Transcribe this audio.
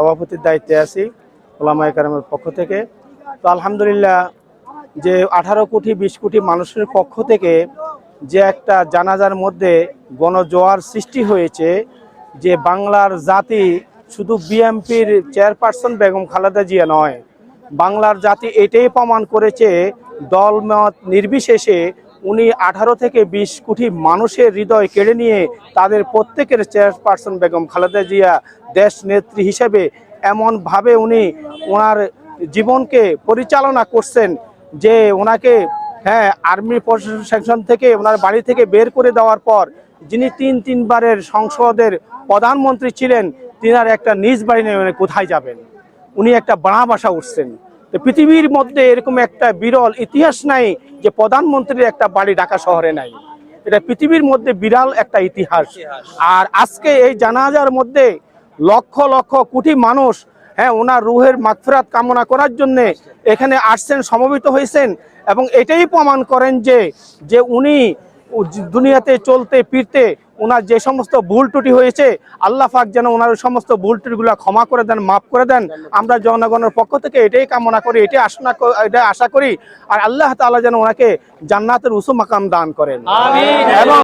সভাপতির দায়িত্বে আছি ওলামায়ে কেরামের পক্ষ থেকে। তো আলহামদুলিল্লাহ, যে 18 কোটি 20 কোটি মানুষের পক্ষ থেকে যে একটা জানাজার মধ্যে গণজোয়ার সৃষ্টি হয়েছে, যে বাংলার জাতি শুধু বিএনপির চেয়ারপারসন বেগম খালেদা জিয়া নয়, বাংলার জাতি এটাই প্রমাণ করেছে দলমত নির্বিশেষে উনি 18 থেকে 20 কোটি মানুষের হৃদয় কেড়ে নিয়ে তাদের প্রত্যেকের চেয়ারপারসন বেগম খালেদা জিয়া দেশ নেত্রী হিসেবে এমনভাবে উনি ওনার জীবনকে পরিচালনা করছেন যে ওনাকে আর্মি প্রশাসন থেকে ওনার বাড়ি থেকে বের করে দেওয়ার পর যিনি তিনবারের সংসদের প্রধানমন্ত্রী ছিলেন, তিনার একটা নিজ বাড়ি নেই, উনি কোথায় যাবেন? উনি একটা বাড়া বাসা উঠছেন। তো পৃথিবীর মধ্যে এরকম একটা বিরল ইতিহাস নাই যে প্রধানমন্ত্রীর একটা বাড়ি ঢাকা শহরে নাই। এটা পৃথিবীর মধ্যে বিরল একটা ইতিহাস। আর আজকে এই জানাজার মধ্যে লক্ষ লক্ষ কোটি মানুষ ওনার রুহের মাগফিরাত কামনা করার জন্য এখানে আসছেন, সমবেত হয়েছেন, এবং এটাই প্রমাণ করেন যে উনি দুনিয়াতে চলতে ফিরতে ওনার যে সমস্ত ভুল ত্রুটি হয়েছে, আল্লাহ পাক যেন ওনার সমস্ত ভুল ত্রুটিগুলো ক্ষমা করে দেন, মাফ করে দেন। আমরা জনগণের পক্ষ থেকে এটাই কামনা করি, এটাই আশা করি। আর আল্লাহ তাআলা যেন ওনাকে জান্নাতের উঁচু মাকাম দান করেন। আমিন। এবং